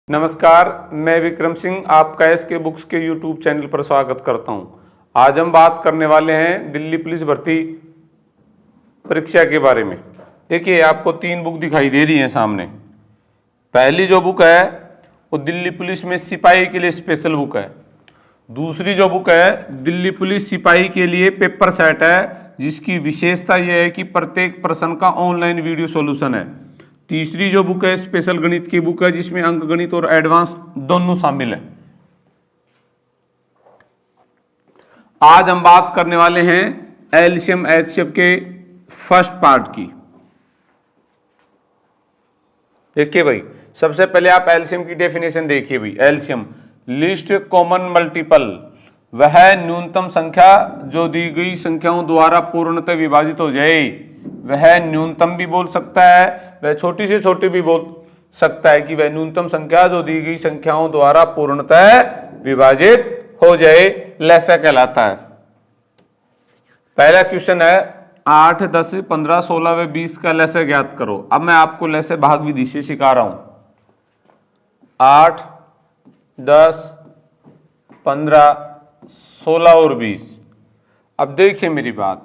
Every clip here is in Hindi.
नमस्कार, मैं विक्रम सिंह आपका एसके बुक्स के यूट्यूब चैनल पर स्वागत करता हूं। आज हम बात करने वाले हैं दिल्ली पुलिस भर्ती परीक्षा के बारे में। देखिए, आपको 3 बुक दिखाई दे रही हैं सामने। पहली जो बुक है वो दिल्ली पुलिस में सिपाही के लिए स्पेशल बुक है। दूसरी जो बुक है दिल्ली पुलिस सिपाही के लिए पेपर सेट है, जिसकी विशेषता यह है कि प्रत्येक प्रश्न का ऑनलाइन वीडियो सॉल्यूशन है। तीसरी जो बुक है स्पेशल गणित की बुक है, जिसमें अंक गणित और एडवांस दोनों शामिल है। आज हम बात करने वाले हैं एलसीएम एचसीएफ के फर्स्ट पार्ट की। देखिए भाई, सबसे पहले आप एलसीएम की डेफिनेशन देखिए भाई। एलसीएम लिस्ट कॉमन मल्टीपल, वह न्यूनतम संख्या जो दी गई संख्याओं द्वारा पूर्णतः विभाजित हो जाए। वह न्यूनतम भी बोल सकता है, वह छोटी से छोटी भी बोल सकता है कि वह न्यूनतम संख्या जो दी गई संख्याओं द्वारा पूर्णतः विभाजित हो जाए, लैसा कहलाता है। पहला क्वेश्चन है 8, 10, 15, 16 व 20 का लैसे ज्ञात करो। अब मैं आपको लैसे भाग विधि से सिखा रहा हूं। 8, 10, 15, 16 और 20। अब देखिए मेरी बात,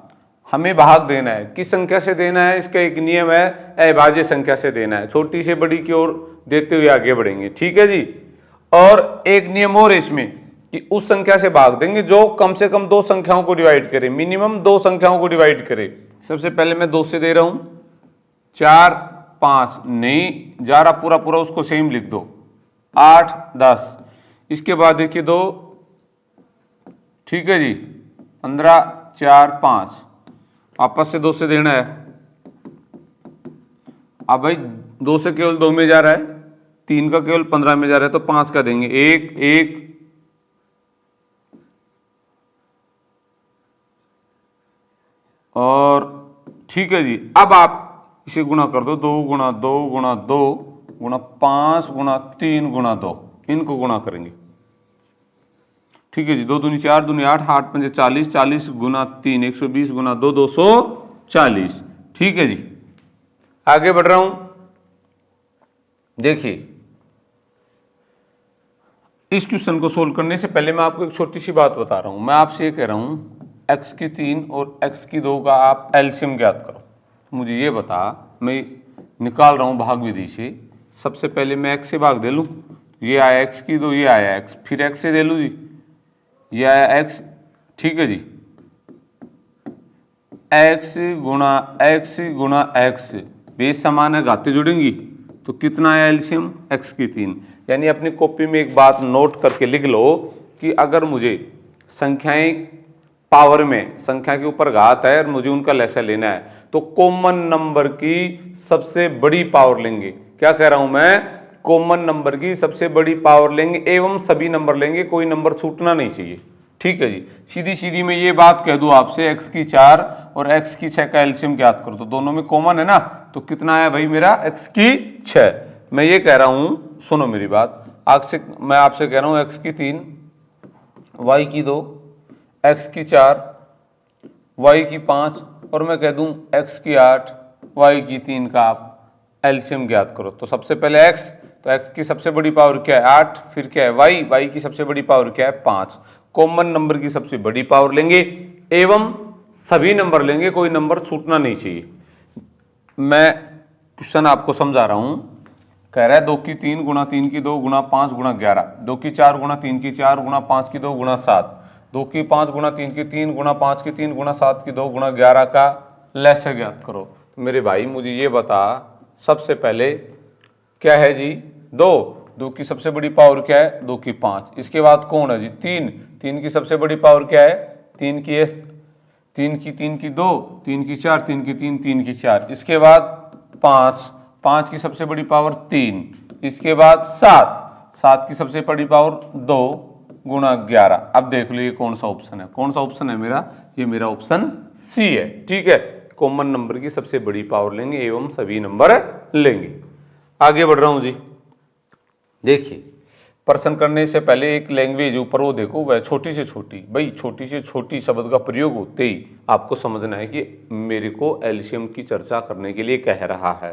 हमें भाग देना है। किस संख्या से देना है? इसका एक नियम है, अविभाज्य संख्या से देना है। छोटी से बड़ी की ओर देते हुए आगे बढ़ेंगे, ठीक है जी। और एक नियम और इसमें कि उस संख्या से भाग देंगे जो कम से कम 2 संख्याओं को डिवाइड करे, मिनिमम 2 संख्याओं को डिवाइड करे। सबसे पहले मैं 2 से दे रहा हूं, 4, 5 नहीं जा रहा, पूरा पूरा उसको सेम लिख दो। 8, 10, इसके बाद देखिए 2, ठीक है जी, 15, 4, 5, आपस से 2 से देना है। अब भाई 2 से केवल 2 में जा रहा है, 3 का केवल 15 में जा रहा है, तो 5 का देंगे 1, 1, और ठीक है जी। अब आप इसे गुणा कर दो, 2 गुणा 2 गुणा 2 गुणा 5 गुणा 3 गुणा 2, इनको गुणा करेंगे, ठीक है जी। 2 दूनी 4, दूनी 8, 8 पंजे 40, 40 गुना 3 120 गुना 2 240, ठीक है जी। आगे बढ़ रहा हूं। देखिए, इस क्वेश्चन को सोल्व करने से पहले मैं आपको एक छोटी सी बात बता रहा हूं। मैं आपसे ये कह रहा हूं x की 3 और x की 2 का आप एलसीएम ज्ञात करो। मुझे ये बता, मैं निकाल रहा हूं भाग विधि से। सबसे पहले मैं x से भाग दे लूं, ये आया x की 2, ये आया x, फिर x से दे लूं जी, ये आया x, ठीक है जी। x गुणा x, बेस समान है, घातें जुड़ेंगी, तो कितना है एलसीएम? x की 3। यानी अपनी कॉपी में एक बात नोट करके लिख लो कि अगर मुझे संख्याएं पावर में, संख्या के ऊपर घात है और मुझे उनका लैसा लेना है, तो कॉमन नंबर की सबसे बड़ी पावर लेंगे। क्या कह रहा हूं मैं? कॉमन नंबर की सबसे बड़ी पावर लेंगे एवं सभी नंबर लेंगे, कोई नंबर छूटना नहीं चाहिए, ठीक है जी। सीधी सीधी मैं ये बात कह दूं आपसे, x की 4 और x की 6 का एलसीएम ज्ञात करो, तो दोनों में कॉमन है ना, तो कितना है भाई मेरा? x की 6। मैं ये कह रहा हूं, सुनो मेरी बात, मैं आपसे कह रहा हूं x की 3, y की 2, x की 4, y की 5, और मैं कह दूं x की 8, y की 3 का आप एलसीएम ज्ञात करो। तो सबसे पहले x, तो x की सबसे बड़ी पावर क्या है? 8, फिर क्या है? y की सबसे बड़ी पावर क्या है? 5। कॉमन नंबर की सबसे बड़ी पावर लेंगे एवं सभी नंबर लेंगे, कोई नंबर छूटना नहीं चाहिए। मैं क्वेश्चन आपको समझा रहा हूं। कह रहा है 2 की 3 गुणा 3 की 2 गुणा 5 गुणा 11, 2 की 4 गुणा 3 की 4 गुणा 5 की 2 गुणा 7, 2 की 5 गुणा 3 की 3 गुणा 5 की 3 गुणा 7 की 2 गुणा 11 का लैसे ज्ञात करो। तो मेरे भाई मुझे ये बता, सबसे पहले क्या है जी? 2 की सबसे बड़ी पावर क्या है? 2 की 5। इसके बाद कौन है जी? 3 की सबसे बड़ी पावर क्या है? 3 की 2, 3 की 4, 3 की 3, 3 की 4। इसके बाद 5 की सबसे बड़ी पावर 3। इसके बाद 7 की सबसे बड़ी पावर 2 गुणा 11। अब देख लो ये कौन सा ऑप्शन है? कौन सा ऑप्शन है मेरा? ये मेरा ऑप्शन सी है, ठीक है। कॉमन नंबर की सबसे बड़ी पावर लेंगे एवं सभी नंबर लेंगे। आगे बढ़ रहा हूं जी। देखिए, प्रश्न करने से पहले एक लैंग्वेज ऊपर वो देखो, वह छोटी से छोटी, भाई छोटी से छोटी शब्द का प्रयोग होते ही आपको समझना है कि मेरे को एलसीएम की चर्चा करने के लिए कह रहा है।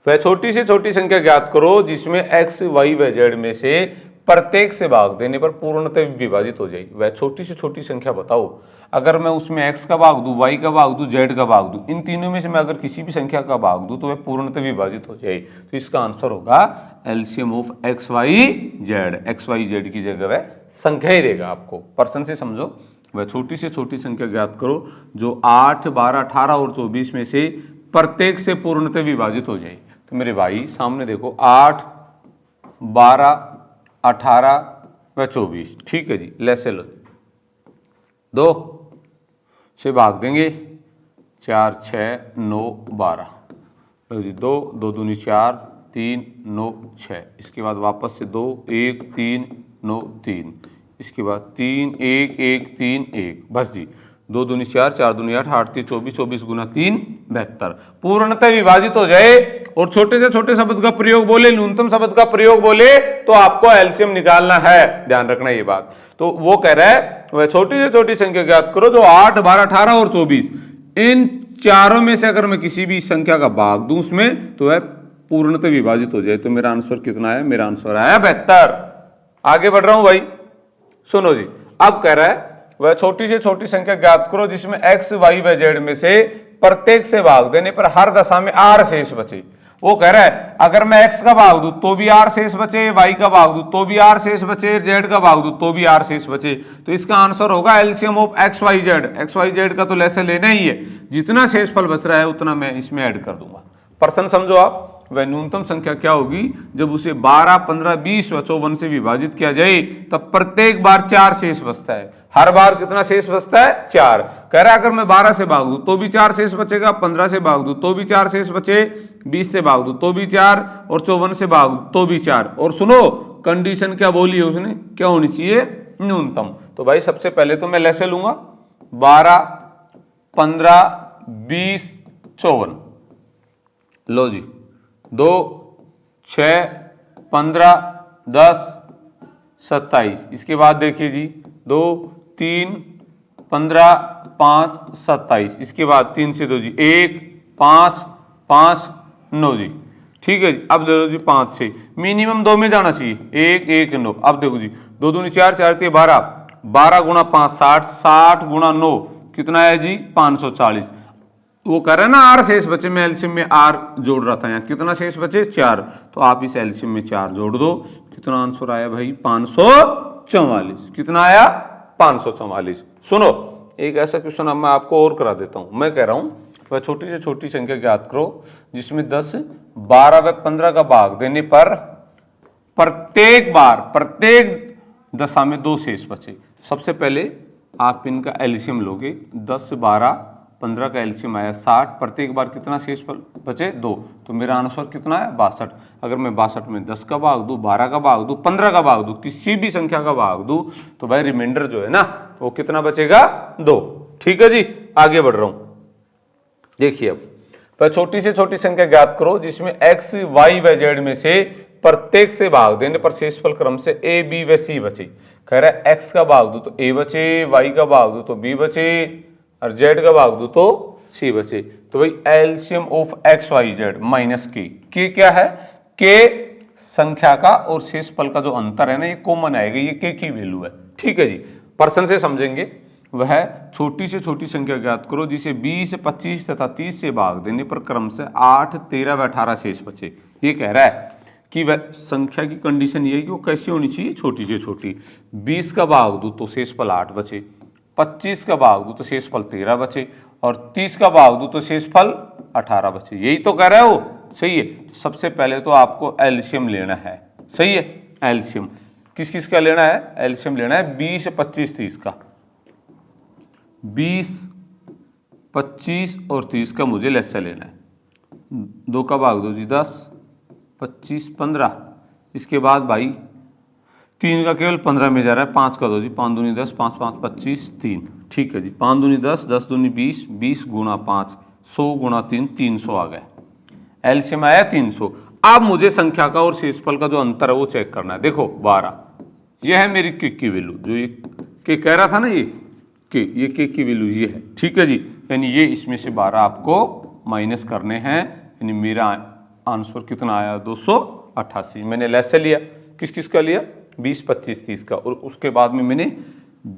वह छोटी से छोटी संख्या ज्ञात करो जिसमें x, y व z में से प्रत्येक से भाग देने पर पूर्णतः विभाजित हो जाएगी। वह छोटी से छोटी संख्या बताओ, अगर मैं उसमें x का भाग दूं, y का भाग दूं, z का भाग दूं, इन तीनों में से मैं अगर किसी भी संख्या का भाग दूं तो वह पूर्णतः विभाजित हो जाएगी। तो इसका आंसर होगा LCM of x, y, z। x, y, z की जगह वह संख्या ही देगा आपको। पर्सन से समझो, वह छोटी से छोटी संख्या ज्ञात करो जो 8, 12, 18 और 24 में से प्रत्येक से पूर्णतः विभाजित हो जाए। तो मेरे भाई सामने देखो 8, 12, 18 व 24, ठीक है जी। लेसे लो 2 से भाग देंगे, 4, 6, 9, 12, लो जी 2, 2 दूनी 4, 3, 9, 6, इसके बाद वापस से 2, 1, 3, 9, 3, इसके बाद 3, 1, 1, 3, 1, बस जी 2 दूनी 4, 4 दूनी 8, 8 3 24, 24 गुना 3 72, पूर्णतः विभाजित हो जाए। और छोटे से छोटे शब्द का प्रयोग बोले, न्यूनतम शब्द का प्रयोग बोले तो आपको एलसीएम निकालना है, ध्यान रखना ये बात। तो वो कह रहा है वह छोटी से छोटी संख्या ज्ञात करो जो 8, 12, 18 और 24, इन चारों में से अगर मैं किसी भी संख्या का भाग दूं उसमें तो वह पूर्णतः विभाजित हो जाए। तो मेरा आंसर कितना है? मेरा आंसर आया 72। आगे बढ़ रहा हूं भाई, सुनो जी। अब कह रहा है वह छोटी से छोटी संख्या ज्ञात करो जिसमें x, y व z में से प्रत्येक से भाग देने पर हर दशा में r शेष बचे। वो कह रहा है अगर मैं x का भाग दूं तो भी r शेष बचे, y का भाग दूं तो भी r शेष बचे, z का भाग दूं तो भी r शेष बचे। तो इसका आंसर होगा LCM of x, y, z। x, y, z का तो लेसे लेना ही है, जितना शेषफल बच रहा है उतना मैं इसमें ऐड कर दूंगा। प्रश्न समझो आप, वह न्यूनतम संख्या क्या होगी जब उसे 12, 15, 20 व 54 से विभाजित किया जाए तब प्रत्येक बार 4 शेष बचता है। हर बार कितना शेष बचता है? 4। कह रहा है अगर मैं 12 से भाग दूं तो भी 4 शेष बचेगा, 15 से भाग दूं तो भी 4 शेष बचे, 20 से भाग दूं तो भी 4 और 54 से भाग दूं तो भी 4। और सुनो कंडीशन क्या बोली है उसने, क्या होनी चाहिए? न्यूनतम। तो भाई सबसे पहले तो मैं लेसे लूंगा 12, 15, 20, 54, लो जी 2, 6, 15, 10, 27, इसके बाद देखिए जी 2, 3, 15, 5, 27, इसके बाद 3 से 2 जी 1, 5, 5, 9 जी, ठीक है जी। अब देखो जी 5 से मिनिमम 2 में जाना चाहिए, 1, 1, 9। अब देखो जी 2 दूनी 4, 4 3 12, 12 गुना 5 60, 60 गुना 9 कितना है जी? 540। वो कह रहा है ना आर शेष बचे, मैं एलसीएम में आर जोड़ रहा था, यहाँ कितना शेष बचे? 4। तो आप इस एलसीएम में 4 जोड़ दो, कितना आंसर आया भाई? 544। कितना आया? 544। सुनो एक ऐसा क्वेश्चन अब मैं आपको और करा देता हूं। मैं कह रहा हूं वह छोटी से छोटी संख्या ज्ञात करो जिसमें 10, 12 व 15 का भाग देने पर प्रत्येक बार प्रत्येक दशा में 2 शेष बचे। सबसे पहले आप इनका एलसीएम लोगे, 10, 12, 15 का एलसीएम आया 60, प्रत्येक बार कितना शेष बचे? 2। तो मेरा आंसर कितना है? 62। अगर मैं 62 में 10 का भाग दूं, 12 का भाग दूं, 15 का भाग दूं, किसी भी संख्या का भाग दूं तो भाई रिमाइंडर जो है ना वो कितना बचेगा? 2। ठीक है जी, आगे बढ़ रहा हूं। देखिए अब छोटी से छोटी संख्या ज्ञात करो जिसमें x, y व z में से प्रत्येक से भाग देने पर शेषफल क्रम से a, b व c बचे। कह रहा है x का भाग दूं तो a बचे, y का भाग दूं तो b बचे और z का भाग दूं तो c बचे। तो भाई LCM of x, y, z minus k क्या है? k संख्या का और शेषफल का जो अंतर है ना ये कॉमन आएगा, ये k की वैल्यू है। ठीक है जी, पर्सन से समझेंगे। वह छोटी से छोटी संख्या ज्ञात करो जिसे 20, 25 तथा 30 से भाग देने पर क्रम से 8, 13 व 18 शेष बचे। ये कह रहा है कि वह संख्या की कंडीशन ये है कि वो कैसी होनी चाहिए? छोटी से छोटी। 20 का भाग दूं तो शेषफल 8 बचे, 25 का भाग दूं तो शेषफल 13 बचे और 30 का भाग दूं तो शेषफल 18 बचे। यही तो कह रहा है वो, सही है। तो सबसे पहले तो आपको एलसीएम लेना है, सही है। एलसीएम किस किस का लेना है? एलसीएम लेना है 20, 25, 30 का। 20, 25 और 30 का मुझे लेसा लेना है। 2 का भाग दो जी 10, 25, 15, इसके बाद भाई 3 का केवल 15 में जा रहा है, 5 का दो जी 5 दूनी 10, 5 5 25, 3। ठीक है जी, 5 दूनी 10, 10 दूनी 20, 20 गुना 5, 100 गुना 3, 300 आ गए। एलसीएम आया 300। अब मुझे संख्या का और शेषफल का जो अंतर है वो चेक करना है। देखो 12, ये है मेरी के की वैल्यू, जो ये के कह रहा था ना, ये के की वैल्यू ये है। ठीक है जी, यानी ये इसमें से 12 आपको माइनस करने हैं, यानी मेरा आंसर कितना आया 288। मैंने लैसे लिया, किस किस का लिया 20, 25, 30 का, और उसके बाद में मैंने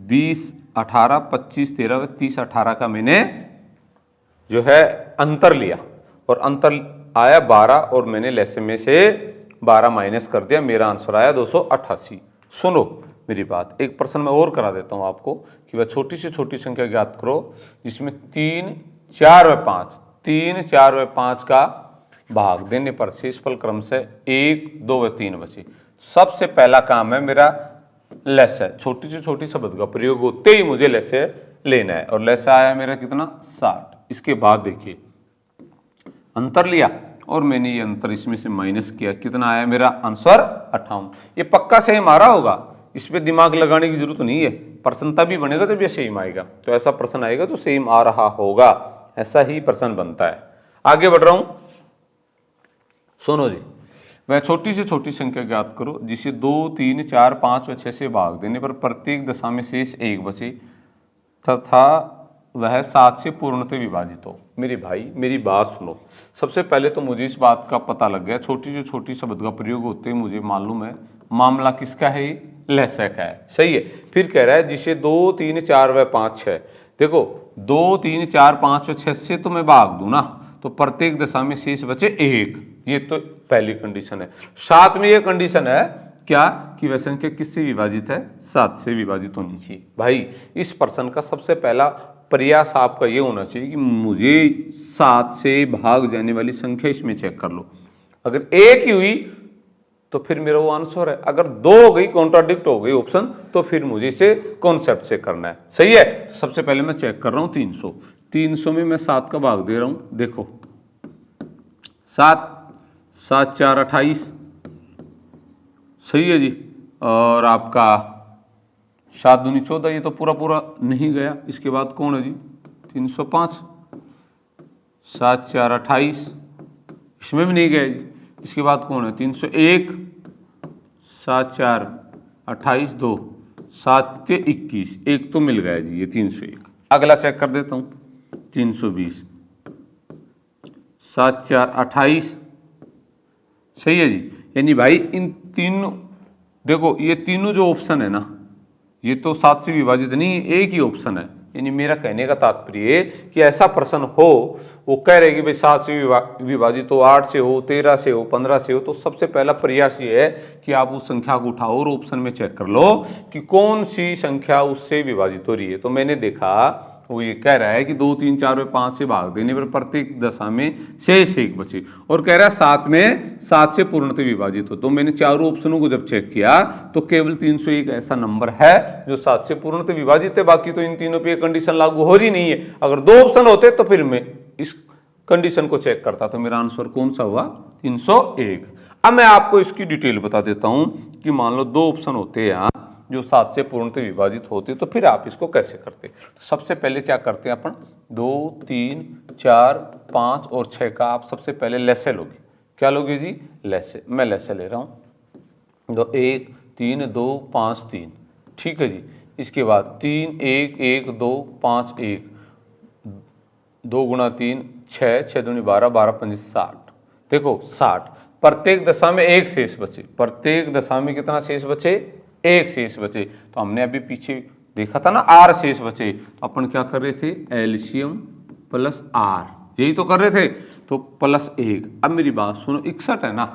20, 18, 25, 13, 30, 18 का मैंने जो है अंतर लिया, और अंतर आया 12, और मैंने लैसे में से 12 माइनस कर दिया, मेरा आंसर आया 288। सुनो मेरी बात, एक प्रश्न मैं और करा देता हूं आपको कि वह छोटी से छोटी संख्या ज्ञात करो जिसमें 3, 4 व 5, 3, 4 व 5 का भाग देने पर शेषफल क्रम से 1, 2 व 3 बचे। सबसे पहला काम है मेरा लैसे, छोटी से छोटी शब्द का प्रयोग होते ही मुझे लैसे लेना है, और लैसे आया मेरा कितना 60। इसके बाद देखिए अंतर लिया, और मैंने ये अंतर इसमें से माइनस किया, कितना आया मेरा आंसर 58। ये पक्का सेम आ रहा होगा, इस पे दिमाग लगाने की जरूरत नहीं है, प्रश्न तभी बनेगा जब ये सेम आएगा। तो ऐसा प्रश्न आएगा तो सेम आ रहा होगा, ऐसा ही प्रश्न बनता है। आगे बढ़ रहा हूं, सुनो जी, वह छोटी से छोटी संख्या ज्ञात करो जिसे 2, 3, 4, 5 व 6 से भाग देने पर प्रत्येक दशा में शेष 1 बचे तथा वह 7 से पूर्णतः विभाजित हो। मेरे भाई मेरी बात सुनो, सबसे पहले तो मुझे इस बात का पता लग गया, छोटी से छोटी शब्द का प्रयोग होते मुझे मालूम है मामला किसका है, लैसे का है, सही है। फिर कह रहा है जिसे 2, 3, 4 व 5, 6, देखो 2, 3, 4, 5 व 6 से तो मैं भाग दूं ना, तो प्रत्येक दशा में शेष बचे 1, ये तो पहली कंडीशन है। साथ में ये कंडीशन है क्या कि वह संख्या किससे विभाजित है, 7 से विभाजित होनी चाहिए। भाई इस प्रश्न का सबसे पहला प्रयास आपका ये होना चाहिए कि मुझे 7 से भाग जाने वाली संख्या इसमें चेक कर लो, अगर 1 ही हुई तो फिर मेरा वो आंसर है, अगर 2 हो गई कॉन्ट्राडिक्ट हो गई ऑप्शन, तो फिर मुझे इसे कॉन्सेप्ट से करना है, सही है। तो सबसे पहले मैं चेक कर रहा हूं 300, 300 में मैं 7 का भाग दे रहा हूं, देखो 7, 7, 4, 28, सही है जी, और आपका 7 दूनी 14, ये तो पूरा पूरा नहीं गया। इसके बाद कौन है जी 305, 7, 4, 28, इसमें भी नहीं गया जी। इसके बाद कौन है 301, 7, 4, 28, 2, 7 से 21, एक तो मिल गया जी, ये 301। अगला चेक कर देता हूं 320, 7, 4, 28, सही है जी। यानी भाई इन तीनों, देखो ये तीनों जो ऑप्शन है ना, ये तो 7 से विभाजित नहीं, एक ही ऑप्शन है। यानी मेरा कहने का तात्पर्य कि ऐसा प्रश्न हो, वो कह रहे कि भाई 7 से विभाजित हो, 8 से हो, 13 से हो, 15 से हो, तो सबसे पहला प्रयास ये है कि आप उस संख्या को उठाओ और ऑप्शन में चेक कर लो कि कौन सी संख्या उससे विभाजित हो रही है। तो मैंने देखा वो ये कह रहा है कि 2, 3, 4 व 5 से भाग देने पर प्रत्येक दशा में शेष 1 बचे, और कह रहा है 7 में 7 से पूर्णतः विभाजित हो। तो मैंने चारों ऑप्शनों को जब चेक किया तो केवल 301 ऐसा नंबर है जो 7 से पूर्णतः विभाजित है, बाकी तो इन तीनों पे कंडीशन लागू हो रही नहीं है। अगर 2 ऑप्शन होते तो फिर मैं इस कंडीशन को चेक करता, तो मेरा आंसर कौन सा हुआ 301। अब मैं आपको इसकी डिटेल बता देता हूं कि मान लो 2 ऑप्शन होते हैं यहाँ जो 7 से पूर्णतः विभाजित होते, तो फिर आप इसको कैसे करते। तो सबसे पहले क्या करते हैं अपन, 2, 3, 4, 5 और 6 का आप सबसे पहले लैसे लोगे। क्या लोगे जी, लैसे। मैं लैसे ले रहा हूँ, तो 1, 3, 2, 5, 3, ठीक है जी। इसके बाद 3, 1, 1, 2, 5, 1, 2 गुणा 3, 6, 6 दूनी 12, 12 पंजी 60। देखो 60, प्रत्येक दशा में 1 शेष बचे, प्रत्येक दशा में कितना शेष बचे, 1 शेष बचे। तो हमने अभी पीछे देखा था ना R शेष बचे, तो अपन क्या कर रहे थे, एलसीएम प्लस R, यही तो कर रहे थे, तो प्लस 1। अब मेरी बात सुनो, 61 है ना,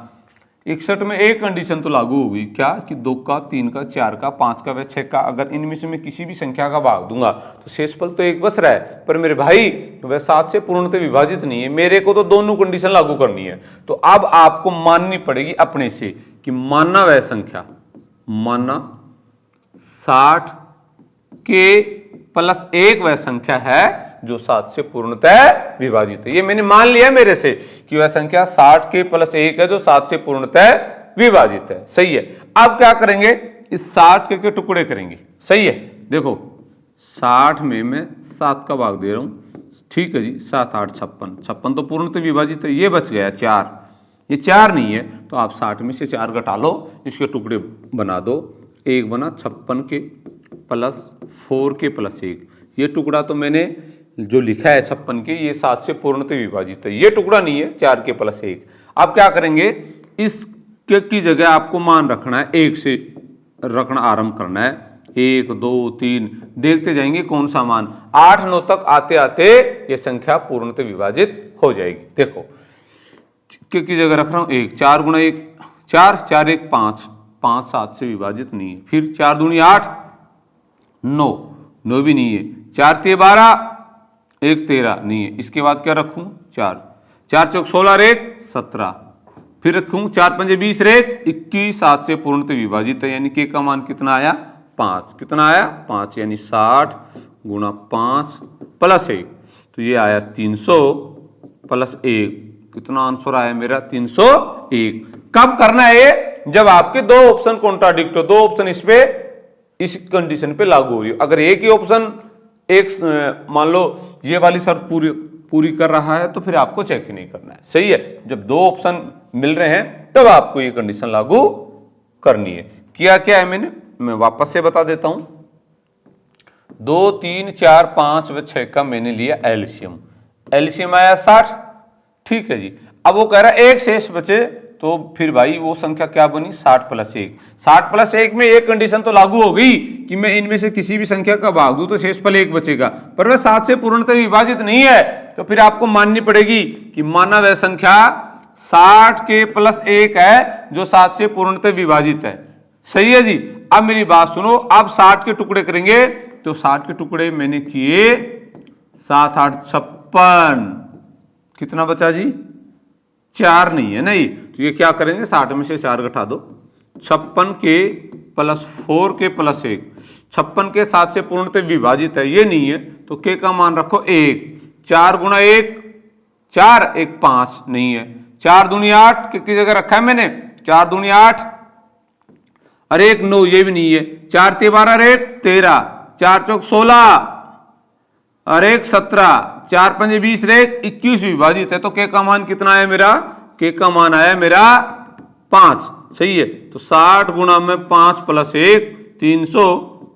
61 में एक कंडीशन तो लागू होगी, क्या कि 2 का, 3 का, 4 का, 5 का व 6 का, अगर इनमें से मैं किसी भी संख्या का भाग दूंगा तो शेषफल तो 1 बच रहा है। पर मेरे भाई वह 7 से पूर्णतः विभाजित नहीं है, मेरे को तो दोनों कंडीशन लागू करनी है। तो अब आपको माननी पड़ेगी अपने से कि मानना वह संख्या, माना 60 के प्लस 1 वह संख्या है जो 7 से पूर्णतः विभाजित है। ये मैंने मान लिया मेरे से कि वह संख्या 60 के प्लस 1 है जो 7 से पूर्णतः विभाजित है, सही है। अब क्या करेंगे, इस 60 के टुकड़े करेंगे, सही है। देखो 60 में मैं 7 का भाग दे रहा हूं, ठीक है जी, 7, 8, 56, 56 तो पूर्णतः विभाजित है, ये बच गया 4, ये 4 नहीं है, तो आप 60 में से 4 घटा लो, इसके टुकड़े बना दो। 1 बना 56 के प्लस 4 के प्लस 1, ये टुकड़ा तो मैंने जो लिखा है 56 के, ये 7 से पूर्णतः विभाजित है, ये टुकड़ा नहीं है 4 के प्लस 1। अब क्या करेंगे, इस के की जगह आपको मान रखना है, 1 से रखना आरंभ करना है, 1 2 3 देखते जाएंगे कौन सा मान, 8 9 तक आते आते ये संख्या पूर्णतः विभाजित हो जाएगी। देखो की जगह रख रहा हूं 1, 4 गुणा 1 4, 4 1 5, 5 7 से विभाजित नहीं है, फिर 4 दूनी 8 9, 9 भी नहीं है, 4 3 12 1 13 नहीं है, इसके बाद क्या रखूं 4, 4 चौक 16 1 17, फिर रखूं 4 पंजे 20 रेख 21, 7 से पूर्णतः विभाजित है, यानी के का मान कितना आया 5, कितना आया 5, यानी 60 गुणा 5 प्लस 1, तो ये आया 300 प्लस 1, कितना आंसर आया मेरा 301। कब करना है ये, जब आपके दो ऑप्शन कॉन्ट्राडिक्ट हो, दो ऑप्शन इस पे इस कंडीशन पे लागू हो रही हो। अगर एक ही ऑप्शन एक मान लो ये वाली शर्त पूरी कर रहा है तो फिर आपको चेक ही नहीं करना है, सही है। जब दो ऑप्शन मिल रहे हैं तब आपको ये कंडीशन लागू करनी है। किया क्या है मैंने, मैं वापस से बता देता हूं। 2 3 4 5 व 6 का मैंने लिया एलसीएम, एलसीएम आया 60, ठीक है जी। अब वो कह रहा है एक शेष बचे, तो फिर भाई वो संख्या क्या बनी 60 प्लस 1, 60 प्लस 1 में एक कंडीशन तो लागू हो गई कि मैं इनमें से किसी भी संख्या का भाग दूं तो शेषफल 1 बचेगा, पर वह 7 से पूर्णतः विभाजित नहीं है, तो फिर आपको माननी पड़ेगी कि माना वह संख्या 60 के प्लस 1 है जो 7 से पूर्णतः विभाजित है, सही है जी। अब मेरी बात सुनो, अब 60 के टुकड़े करेंगे तो 60 के टुकड़े मैंने किए 7 8 56, कितना बचा जी 4 नहीं है नहीं, तो ये क्या करेंगे 60 में से 4 घटा दो, 56 के प्लस 4 के प्लस 1, 56 के 7 से पूर्णतः विभाजित है, ये नहीं है, तो के का मान रखो 1, 4 गुणा 1 4 1 5 नहीं है, 4 दूनी 8 की जगह रखा है मैंने, 4 दूनी 8 अरे 1 9, ये भी नहीं है, 4 3 12 अरे 13, 4 चौक 16 अरे 17, 4 पंजे 20 रे 21 विभाजित है, तो के का मान कितना है मेरा, के का मान आया मेरा 5, सही है। तो 60 गुणा में 5 प्लस 1 300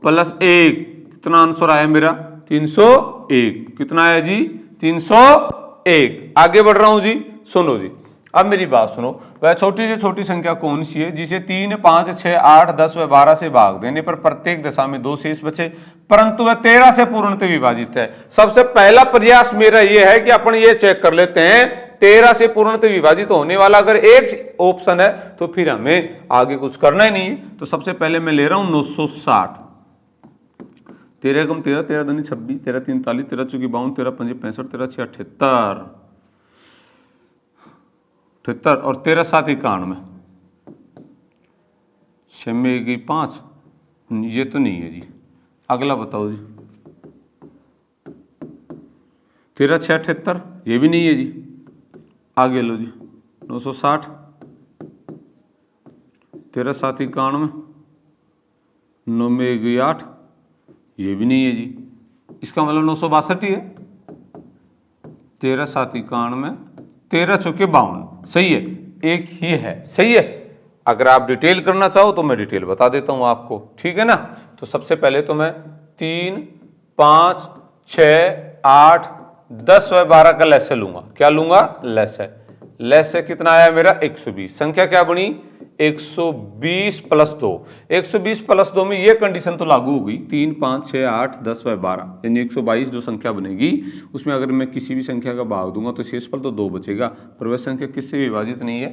प्लस 1, कितना आंसर आया मेरा 301, कितना आया जी 301। आगे बढ़ रहा हूं जी, सुनो जी। अब मेरी बात सुनो, वह छोटी से छोटी संख्या कौन सी है जिसे 3 5 6 8 10 व 12 से भाग देने पर प्रत्येक दशा में 2 शेष बचे, परंतु वह 13 से पूर्णतः विभाजित है। सबसे पहला प्रयास मेरा यह है कि अपन ये चेक कर लेते हैं 13 से पूर्णतः विभाजित होने वाला अगर एक ऑप्शन है तो फिर हमें आगे कुछ करना ही नहीं है। तो सबसे पहले मैं ले रहा हूं 960, 13 कम 13 13 दूनी 26, 13 3 43, 13 चौकी 52, 13 पंजे 65, 13 6 78 और 13 7 91, 6 में गई 5, ये तो नहीं है जी। अगला बताओ जी, 13 6 78, ये भी नहीं है जी। आगे लो जी 960, 13 7 91, 9 में गई 8, ये भी नहीं है जी। इसका मतलब 962 ही है, 13 7 91, 13 चौके 52, सही है, एक ही है, सही है। अगर आप डिटेल करना चाहो तो मैं डिटेल बता देता हूं आपको, ठीक है ना। तो सबसे पहले तो मैं 3 5 6 8 10 व 12 का लैसे लूंगा, क्या लूंगा लैसे, लैसे कितना आया मेरा 120, संख्या क्या बनी 120 प्लस 2, 120 प्लस 2 में ये कंडीशन तो लागू हो गई 3 5 6 8 10 व 12, यानी 122 जो संख्या बनेगी उसमें अगर मैं किसी भी संख्या का भाग दूंगा तो शेषफल तो 2 बचेगा, पर वह संख्या किससे विभाजित नहीं है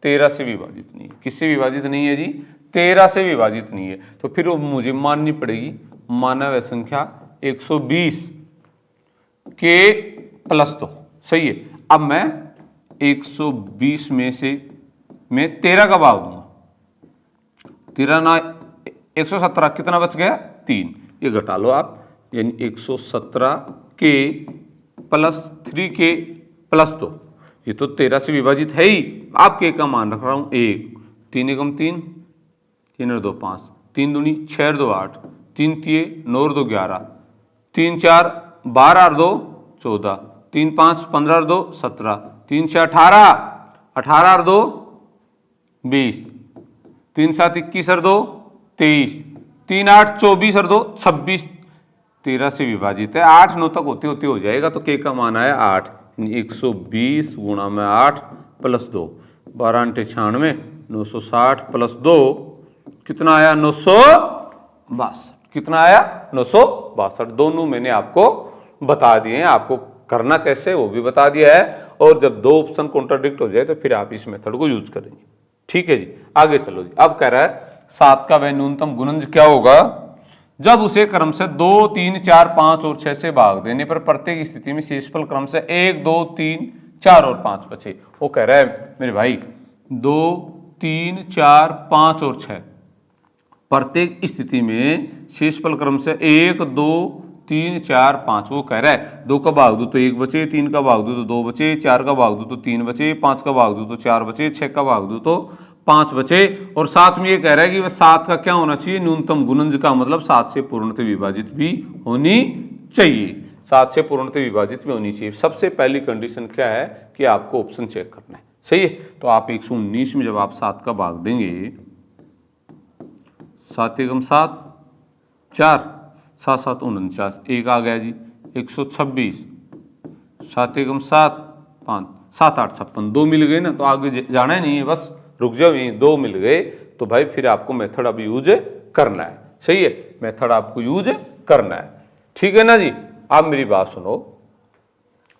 13 से विभाजित नहीं है। किससे विभाजित नहीं है जी 13 से विभाजित नहीं है, तो फिर वो मुझे माननी पड़ेगी, माना वह संख्या 120 के प्लस 2, सही है। अब मैं 120 में से मैं 13 का भाग दूंगा, 13 ना 117, कितना बच गया 3, ये घटा लो आप, यानी 117 के प्लस 3 के प्लस 2, ये तो 13 से विभाजित है ही। आप के का मान रख रहा हूं 1, 3 एकम 3, 3 और 2 5, 3 दूनी 6 और 2 8, 3 तिये 9 और 2 11, 3 4 12 और 2 14, 3 5 15 और 2 17, 3 6 18, 18 और 2 20, 3 7 21 और 2 23, 3 8 24 और 2 26, 13 से विभाजित है, 8 9 तक होते होते हो जाएगा, तो के का मान आया 8, 120 गुणा में 8 प्लस 2, 12 96, 960 प्लस 2 कितना आया 962। कितना आया 962। दोनों मैंने आपको बता दिए हैं, आपको करना कैसे वो भी बता दिया है। और जब दो ऑप्शन कॉन्ट्राडिक्ट हो जाए तो फिर आप इस मेथड को यूज करेंगे। ठीक है जी, आगे चलो जी। अब कह रहा है 7 का वह न्यूनतम गुणज क्या होगा जब उसे क्रम से 2, 3, 4, 5 और 6 से भाग देने पर प्रत्येक स्थिति में शेषफल क्रम से 1, 2, 3, 4 और 5 बचे। वो कह रहा है मेरे भाई 2, 3, 4, 5 और 6 प्रत्येक स्थिति में शेषफल क्रम से 1, 2, 3, 4, 5। वो कह रहा है 2 का भाग दो तो 1 बचे, 3 का भाग दो तो 2 बचे, 4 का भाग दो तो 3 बचे, 5 का भाग दो तो 4 बचे, 6 का भाग दो तो 5 बचे। और साथ में ये कह रहा है कि वह 7 का क्या होना चाहिए न्यूनतम गुणज का मतलब 7 से पूर्णतः विभाजित भी होनी चाहिए। 7 से पूर्णतः विभाजित भी होनी चाहिए। सबसे पहली कंडीशन क्या है कि आपको ऑप्शन चेक करना है। सही है, तो आप 119 में जब आप 7 का भाग देंगे 7 एकम 7, 4, 7 7 49, एक आ गया जी 126, 7 एकम 7, 5, 7 8 56, 2 मिल गए ना, तो आगे जाना ही नहीं है, बस रुक जाओ, यहीं 2 मिल गए तो भाई फिर आपको मेथड अब यूज करना है। सही है, मेथड आपको यूज करना है। ठीक है ना जी। आप मेरी बात सुनो,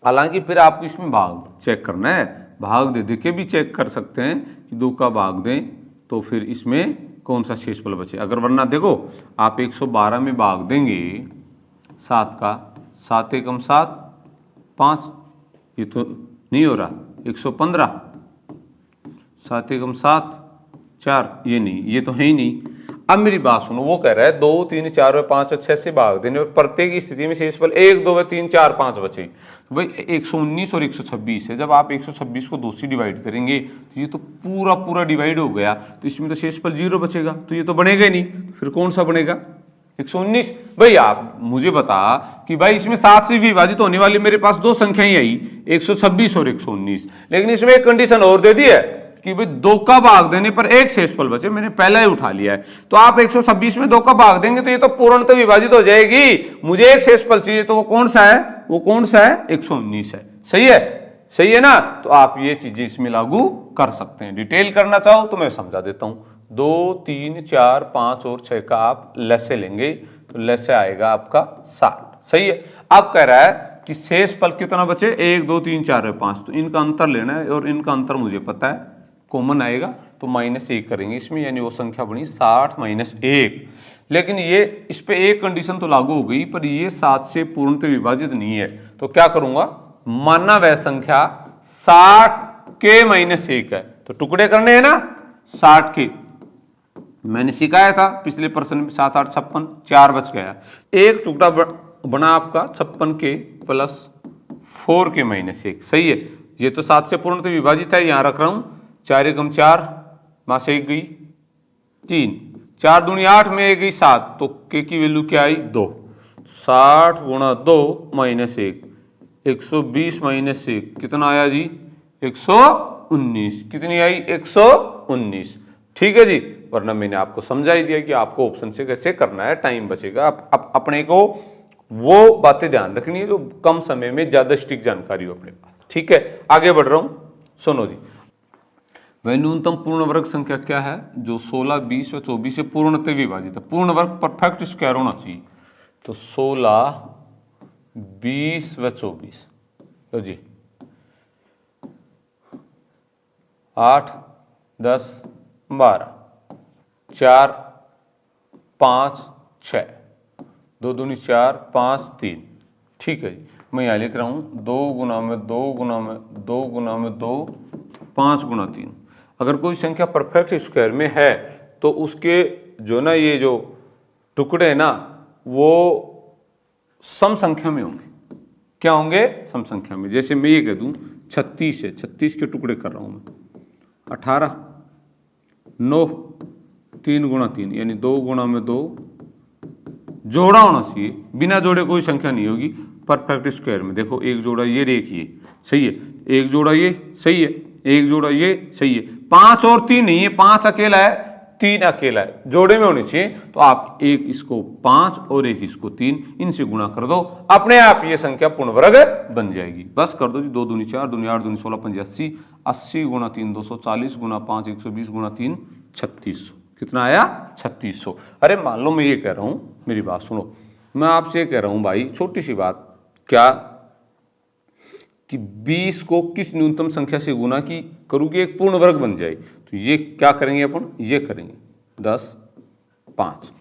हालांकि फिर आपको इसमें भाग चेक करना है, भाग दे के भी चेक कर सकते हैं कि 2 का भाग दें तो फिर इसमें कौन सा शेषफल बचे। अगर वरना देखो आप 112 में भाग देंगे 7 का, 7 एकम 7, 5, ये तो नहीं हो रहा, 115, 7 एकम 7, 4, ये नहीं, ये तो है ही नहीं। अब मेरी बात सुनो, वो कह रहा है 2, 3, 4 और 5 और 6 से भाग देने और प्रत्येक स्थिति में शेषफल 1, 2, 3, 4, 5 बचे। तो भाई 119 और 126 है, जब आप 126 को 2 से डिवाइड करेंगे तो ये तो पूरा पूरा डिवाइड हो गया, तो इसमें तो शेषफल 0 बचेगा, तो ये तो बनेगा ही नहीं। फिर कौन सा बनेगा 119। भाई आप मुझे बता कि भाई इसमें 7 से विभाजित होने वाली मेरे पास 2 संख्याएं आई 126 और 119, लेकिन इसमें एक कंडीशन और दे दी है कि भाई 2 का भाग देने पर एक शेषफल बचे। मैंने पहला ही उठा लिया है, तो आप 126 में 2 का भाग देंगे तो ये तो पूर्णतः विभाजित हो जाएगी। मुझे एक शेषफल चाहिए, तो वो कौन सा है, वो कौन सा है 119 है। सही है, सही है ना। तो आप ये चीजें इसमें लागू कर सकते हैं। डिटेल करना चाहो तो मैं समझा देता हूं। 2, 3, 4, 5 और 6 का आप लसे लेंगे तो लसे आएगा आपका 60। सही है। अब कह रहा है कि शेषफल कितना बचे 1, 2, 3, 4 और 5, तो इनका अंतर लेना है और इनका अंतर मुझे पता है कॉमन आएगा, तो -1 करेंगे इसमें, यानी वो संख्या बनी 60 - 1। लेकिन ये इस पे एक कंडीशन तो लागू हो गई, पर ये 7 से पूर्णतः विभाजित नहीं है, तो क्या करूंगा, मानना वह संख्या 60 के -1 है, तो टुकड़े करने हैं ना 60 के। मैंने सिखाया था पिछले प्रश्न में 7, 8, 56, 4 बच गया। एक टुकड़ा बना आपका 56 के प्लस 4 के -1। सही है, ये तो 7 से पूर्णतः विभाजित है, यहां रख रहा हूं। 4 एकम 4, वहां से 1 गई 3, 4 दूनी 8 में 1 गई 7, तो के की वैल्यू क्या आई 2। 60 गुणा 2 -1, 120 -1 कितना आया जी 119। कितनी आई 119। ठीक है जी, वरना मैंने आपको समझा ही दिया कि आपको ऑप्शन से कैसे करना है, टाइम बचेगा। आप अपने को वो बातें ध्यान रखनी है जो कम समय में ज्यादा स्टिक जानकारी हो अपने पास। ठीक है, आगे बढ़ रहा हूं, सुनो जी। वह न्यूनतम पूर्ण वर्ग संख्या क्या है जो 16, 20 व 24 से पूर्णतः विभाजित है। पूर्ण वर्ग परफेक्ट स्क्वायर होना चाहिए, तो 16, 20 व 24, तो जी 8, 10, 12, 4, 5, 6, 2 दूनी 4, 5, 3। ठीक है जी, मैं यहाँ लिख रहा हूँ 2 गुना में 2 गुना में 2 गुना में 2, 5 गुना 3। अगर कोई संख्या परफेक्ट स्क्वायर में है तो उसके जो ना ये जो टुकड़े है ना वो सम संख्या में होंगे। क्या होंगे, सम संख्या में। जैसे मैं ये कह दूं 36 है, 36 के टुकड़े कर रहा हूं मैं, 18, 9, 3 गुना 3 यानी 2 गुना में 2, जोड़ा होना चाहिए, बिना जोड़े कोई संख्या नहीं होगी परफेक्ट स्क्वायर में। देखो एक जोड़ा ये देखिए, सही है, एक जोड़ा ये, सही है, एक जोड़ा ये, सही है। 5 और 3 नहीं है, 5 अकेला है, 3 अकेला है, जोड़े में होनी चाहिए, तो आप एक इसको 5 और एक इसको 3, इनसे गुणा कर दो, अपने आप ये संख्या पूर्ण वर्ग बन जाएगी। बस कर दो जी, 2 दूनी 4, दूनी 8, दूनी 16, 5 80, 80 गुणा 3 240, गुणा 5 120, गुणा 3 3600। कितना आया? 3600। अरे मान लो मैं ये कह रहा हूं, मेरी बात सुनो, मैं आपसे ये कह रहा हूं भाई, छोटी सी बात, क्या कि 20 को किस न्यूनतम संख्या से गुना की करूँ कि एक पूर्ण वर्ग बन जाए, तो ये क्या करेंगे अपन, ये करेंगे 10 5,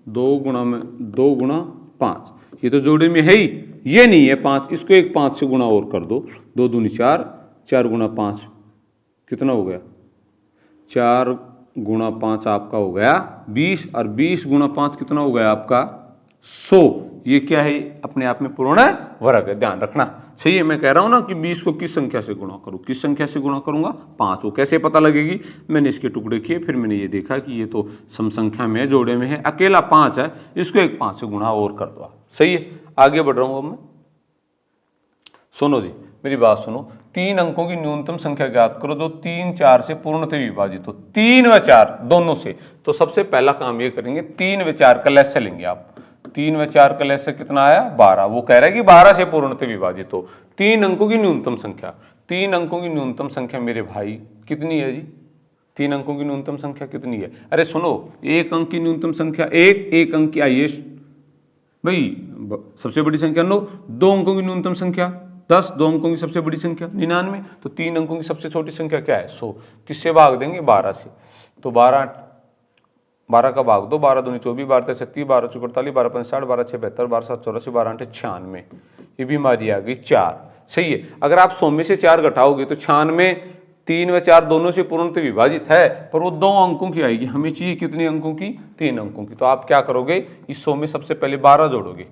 2 गुणा में 2 गुणा 5, ये तो जोड़े में है ही, ये नहीं है 5, इसको एक 5 से गुणा और कर दो, 2 दूनी 4, 4 गुणा 5 कितना हो गया, 4 गुणा 5 आपका हो गया 20, और 20 गुणा 5 कितना हो गया आपका 100। ये क्या है, अपने आप में पूर्ण वर्ग है, ध्यान रखना। सही है, मैं कह रहा हूं ना कि 20 को किस संख्या से गुणा करूं, किस संख्या से गुणा करूंगा, 5। वो कैसे पता लगेगी, मैंने इसके टुकड़े किए, फिर मैंने ये देखा कि ये तो सम संख्या में है, जोड़े में है, अकेला 5 है, इसको एक 5 से गुणा और कर दो। सही है, आगे बढ़ रहा हूं अब मैं। सुनो जी, मेरी बात सुनो, 3 अंकों की न्यूनतम संख्या ज्ञात करो जो 3 4 से पूर्णतः विभाजित हो, 3 व 4 दोनों से। तो सबसे पहला काम ये करेंगे, 3 व 4 का लसागु लेंगे आप। 3 व 4 का लसागु कितना आया, 12। वो कह रहा है कि 12 से पूर्णतः विभाजित हो। 3 अंकों की न्यूनतम संख्या, 3 अंकों की न्यूनतम संख्या मेरे भाई कितनी है जी, 3 अंकों की न्यूनतम संख्या कितनी है, अरे सुनो, 1 अंक की न्यूनतम संख्या 1, 1 अंक की आइए भाई, सबसे बड़ी संख्या 9, 2 अंकों की न्यूनतम संख्या 10, 2 अंकों की सबसे बड़ी संख्या 99, तो 3 अंकों की सबसे छोटी संख्या क्या है, 100। किससे भाग देंगे, 12 से। तो 12 का भाग दो, 12 दूनी 24, 12 36, 12 चौक 48, 12 पंच 60, 12 6 72, 12 7 84, 12 8 96। ये भी हमारी आ गई 4। सही है, अगर आप 100 में से 4 घटाओगे तो 96, 3 व 4 दोनों से पूर्णतः विभाजित है, पर वो 2 अंकों की आएगी, हमें चाहिए कितने अंकों की, 3 अंकों की। तो आप क्या करोगे, इस 100 में सबसे पहले 12 जोड़ोगे,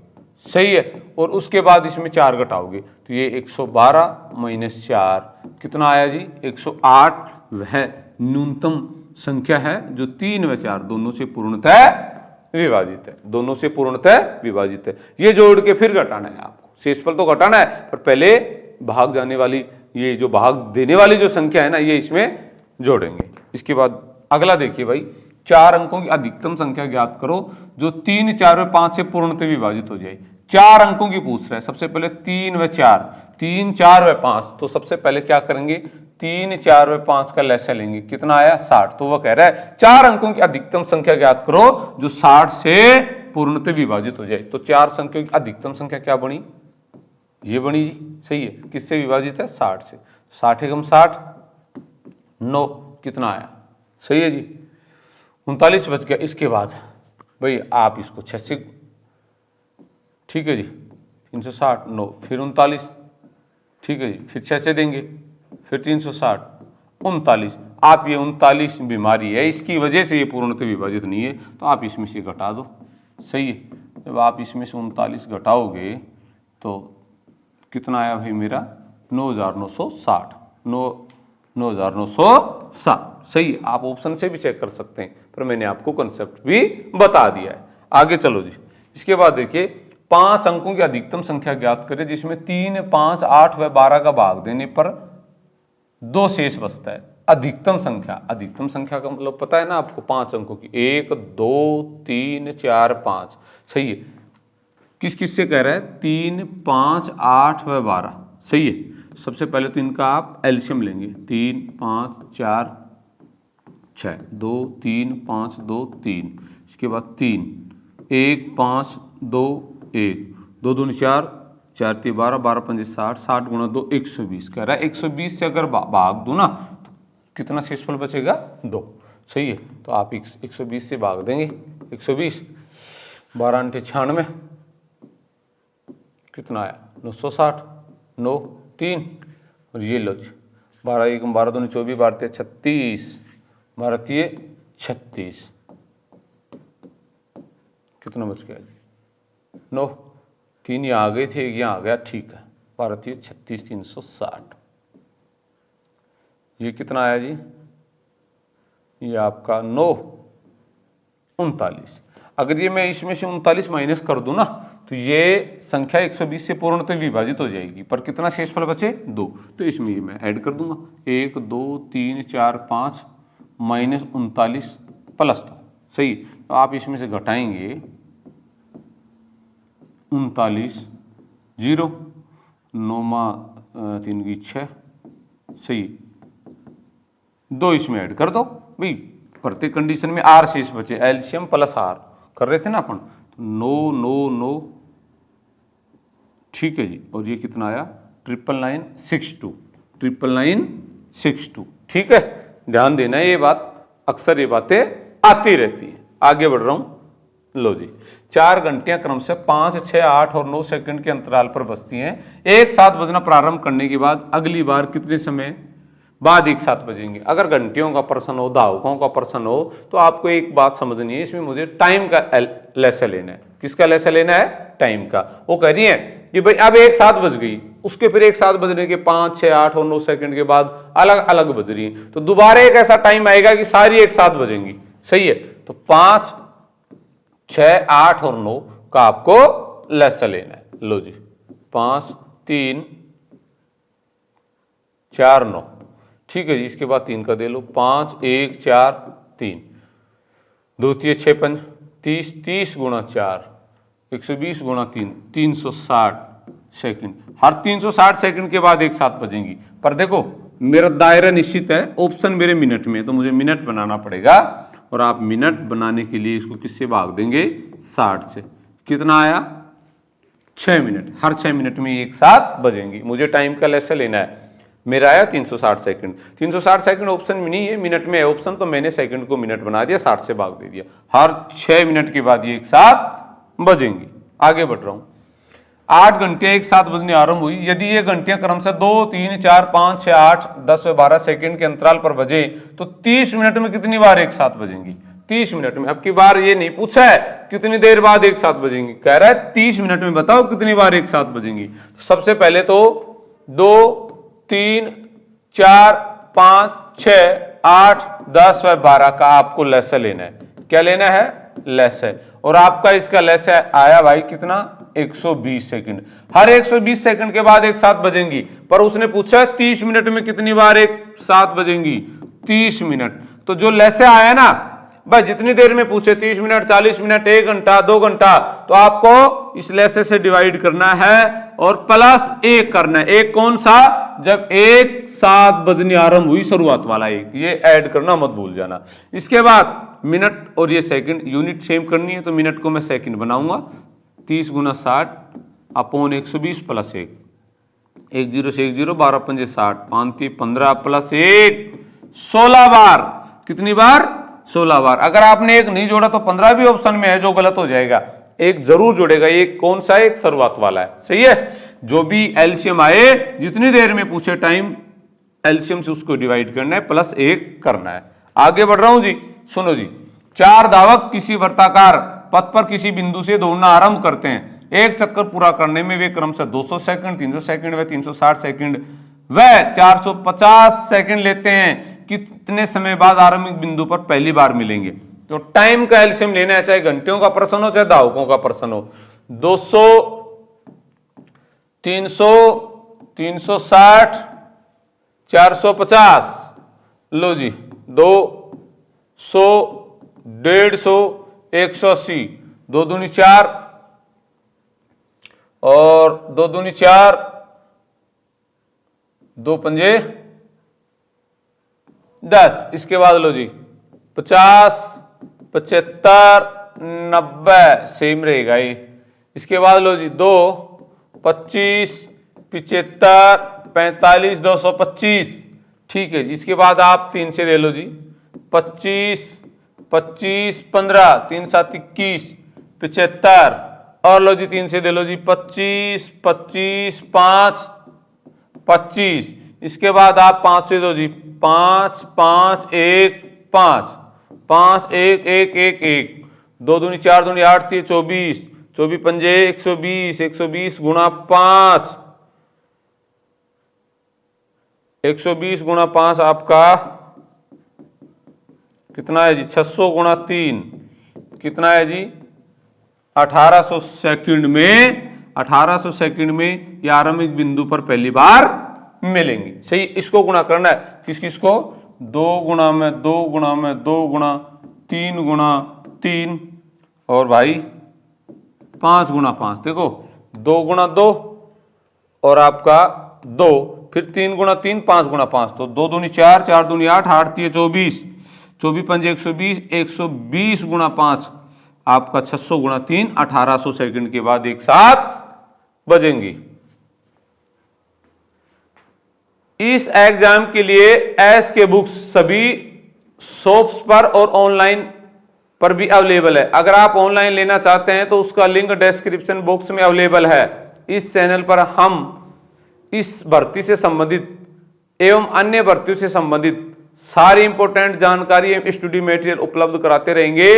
सही है, और उसके बाद इसमें 4 घटाओगे, तो ये 112 माइनस 4 कितना आया जी, 108। वह न्यूनतम संख्या है जो 3 व 4 दोनों से पूर्णतः विभाजित है, दोनों से पूर्णतः विभाजित है। ये जोड़ के फिर घटाना है आपको, शेषफल तो घटाना है, पर पहले भाग जाने वाली, ये जो भाग देने वाली जो संख्या है ना, ये इसमें जोड़ेंगे। इसके बाद अगला देखिए भाई, 4 अंकों की अधिकतम संख्या ज्ञात करो जो 3 4 व 5 से पूर्णतः विभाजित हो जाए। 4 अंकों की पूछ रहा है, सबसे पहले 3 व 4, 3 4 व 5, तो सबसे पहले क्या करेंगे, 3 4 व 5 का लसागु लेंगे, कितना आया 60। तो वह कह रहा है 4 अंकों की अधिकतम संख्या ज्ञात करो जो 60 से पूर्णतः विभाजित हो जाए। तो 4 संख्याओं की अधिकतम संख्या क्या बनी, ये बनी जी, सही है, किससे विभाजित है, 60 से। 60 एकम 60, 9 कितना आया, सही है जी, 39 बच गया। इसके बाद भाई आप इसको 6 से, ठीक है जी, 360, 9 फिर 39, ठीक है जी, फिर 6 से देंगे, फिर 360, 39। आप ये 39 बीमारी है, इसकी वजह से ये पूर्णतः विभाजित नहीं है, तो आप इसमें से घटा दो, सही है। जब आप इसमें से 39 घटाओगे तो कितना आया भाई मेरा, 9960, 9960, सही है। आप ऑप्शन से भी चेक कर सकते हैं, पर मैंने आपको कंसेप्ट भी बता दिया है। आगे चलो जी, इसके बाद देखिए, 5 अंकों की अधिकतम संख्या ज्ञात करें जिसमें 3 5 8 व 12 का भाग देने पर 2 शेष बचता है। अधिकतम संख्या, अधिकतम संख्या का मतलब पता है ना आपको, 5 अंकों की, 1 2 3 4 5, सही है। किस किस से कह रहा है, 3 5 8 व 12, सही है। सबसे पहले तो इनका आप एलसीएम लेंगे, 3 5 4 6, 2 3 5 2 3, इसके बाद 3 1 5 2 1, 2 दूनी 4, 4 3 12, 12 5 60, 60 गुणा 2 120। कह रहा है 120 से अगर भाग दो ना तो कितना शेषफल बचेगा, 2, सही है। तो आप 120 से भाग देंगे, 120, 12 8 96, कितना आया 960, 9 3, और ये लो जी, 12 1 12 2 24, 12 3 36, 12 3 36, कितना बच गया जी, 9 3 यहाँ आ गए थे, यहाँ आ गया, ठीक है, 12 3 36, 360। ये कितना आया जी, ये आपका 9 39। अगर ये मैं इसमें से 39 माइनस कर दूं ना, तो ये संख्या 120 से पूर्णतः विभाजित हो जाएगी, पर कितना शेषफल बचे, 2। तो इसमें ये मैं ऐड कर दूंगा, 1 2 3 4 5 माइनस 39 प्लस 2, सही। तो आप इसमें से घटाएंगे 39, 0, 9 3 की 6, सही। 2 इसमें ऐड कर दो भाई, प्रत्येक कंडीशन में आर शेष बचे, एलसीएम प्लस आर कर रहे थे ना अपन, 9 9 9, ठीक है जी। और ये कितना आया 99962, 99962, ठीक है। ध्यान देना ये बात, अक्सर ये बातें आती रहती हैं। आगे बढ़ रहा हूं, लो जी। 4 घंटियां क्रम से 5, 6, 8 और 9 सेकंड के अंतराल पर बजती हैं। एक साथ बजना प्रारंभ करने के बाद अगली बार कितने समय बाद एक साथ बजेंगे। अगर घंटियों का प्रश्न हो, दावकों का प्रश्न हो, तो आपको एक बात समझनी है, इसमें मुझे टाइम का लेसन लेना है। किसका लेसन लेना है? टाइम का। वो कह रही है कि भाई अब एक साथ बज गई, उसके फिर एक साथ बजने के 5, 6, 8 और 9 सेकंड के बाद अलग अलग बज रही है, तो दोबारा एक ऐसा टाइम आएगा कि सारी एक साथ बजेंगी, सही है। तो 5, 6, 8 और 9 का आपको लेसन लेना है। लो जी, 5, 3, 4, 9, ठीक है जी। इसके बाद 3 का दे लो, 5, 1, 4, 3, 2 3 6 5 30, 30 गुणा 4, 120 गुणा 3, 360 सेकंड। हर 360 सेकंड के बाद एक साथ बजेंगी। पर देखो मेरा दायरा निश्चित है, ऑप्शन मेरे मिनट में, तो मुझे मिनट बनाना पड़ेगा। और आप मिनट बनाने के लिए इसको किससे भाग देंगे? 60 से। कितना आया? 6 मिनट। हर 6 मिनट में एक साथ बजेंगी। मुझे टाइम का लेसन लेना है। मेरा आया 360 सेकंड। 360 सेकंड ऑप्शन में नहीं है, मिनट में है ऑप्शन, तो मैंने सेकंड को मिनट बना दिया, 60 से भाग दे दिया। हर 6 मिनट के बाद ये एक साथ बजेंगी। आगे बढ़ रहा हूं। 8 घंटियां एक साथ बजने आरंभ हुई। यदि ये घंटियां क्रम से 2, 3, 4, 5, 6, 8, 10 व 12 सेकंड के अंतराल पर बजे तो 30 मिनट में कितनी बार एक साथ बजेंगी? 30 मिनट में। अब की बार ये नहीं पूछा है कितनी देर बाद एक साथ बजेंगी, कह रहा है 30 मिनट में बताओ कितनी बार एक साथ बजेंगी। सबसे पहले तो 2, 3, 4, 5, 6, 8, 10 व 12 का आपको लेसन लेना है। क्या लेना है? लेसन। और आपका इसका लेसन आया भाई कितना? 120 सेकंड। हर 120 सेकंड के बाद एक साथ बजेंगी। पर उसने पूछा 30 मिनट में कितनी बार एक साथ बजेंगी? 30 मिनट। तो जो लेसन आया ना भाई, जितनी देर में पूछे 30 मिनट, 40 मिनट, 1 घंटा, 2 घंटा, तो आपको इस लेसन से डिवाइड करना है और प्लस 1 करना है। एक कौन सा? जब एक साथ बजनी आरंभ हुई, शुरुआत वाला एक, ये ऐड करना मत भूल जाना। इसके बाद मिनट और ये सेकंड, यूनिट सेम करनी है, तो मिनट को मैं सेकंड बनाऊंगा। 30 गुना 60 अपॉन 120 प्लस 1, 1 0 से 1 0, 12 पंजे 60, 5 3 15 प्लस 1, 16 बार। कितनी बार? 16 बार। अगर आपने एक नहीं जोड़ा तो 15 भी ऑप्शन में है, जो गलत हो जाएगा। एक जरूर जोड़ेगा। एक कौन सा है? एक शुरुआत वाला है, सही है। जो भी एलसीएम आए, जितनी देर में पूछे टाइम, एलसीएम से उसको डिवाइड करना है, प्लस 1 करना है। आगे बढ़ रहा हूं जी, सुनो जी। 4 धावक किसी वृत्ताकार पथ पर किसी बिंदु से दौड़ना आरंभ करते हैं। एक चक्कर पूरा करने में वे क्रमशः 200 सेकंड, 300 सेकंड व 360 सेकंड व 450 सेकंड लेते हैं। कितने समय बाद आरंभिक बिंदु पर पहली बार मिलेंगे? तो टाइम का एलसीएम लेना है, चाहे घंटियों का प्रश्न हो, चाहे दावकों का प्रश्न हो। 200, 300, 360, 450, लो जी, 200, 150, 180, 2 दूनी 4 और 2 दूनी 4, 2 पंजे 10। इसके बाद लो जी 50, 75, 90, सेम रहेगा ये। इसके बाद लो जी 2, 25, 75, 45, 225, ठीक है। इसके बाद आप 3 से दे लो जी 25, 25, 15, 3 7 21, 75, और लो जी 3 से दे लो जी 25, 25, 5, 25। इसके बाद आप 5 से दो जी 5, 5, 1, 5, 5, 1, 1, 1, 1, 2 दूनी 4 दूनी 8 3 24, 24 पंजे 120, 120 गुणा 5, 120 गुणा 5 आपका कितना है जी? 600 गुणा 3 कितना है जी? 1800 सेकंड में। 1800 सेकंड में ये आरंभिक बिंदु पर पहली बार मिलेंगी, सही। इसको गुणा करना है, किस किस को? 2 गुणा में 2 गुणा में 2 गुणा 3 गुणा 3 और भाई 5 गुणा 5। देखो 2 गुणा 2 और आपका 2, फिर 3 गुणा 3, 5 गुणा 5, तो 2 दूनी 4, 4 दूनी 8, 8 3 24, 24 पंजे 120, 120 गुणा 5 आपका 600 गुणा 3, 1800 सेकंड के बाद एक साथ बजेंगी। इस एग्जाम के लिए एस के बुक्स सभी शॉप्स पर और ऑनलाइन पर भी अवेलेबल है। अगर आप ऑनलाइन लेना चाहते हैं तो उसका लिंक डिस्क्रिप्शन बॉक्स में अवेलेबल है। इस चैनल पर हम इस भर्ती से संबंधित एवं अन्य भर्तियों से संबंधित सारी इंपॉर्टेंट जानकारी एवं स्टडी मटेरियल उपलब्ध कराते रहेंगे।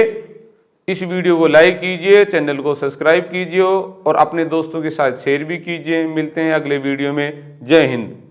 इस वीडियो को लाइक कीजिए, चैनल को सब्सक्राइब कीजिए और अपने दोस्तों के साथ शेयर भी कीजिए। मिलते हैं अगले वीडियो में। जय हिंद।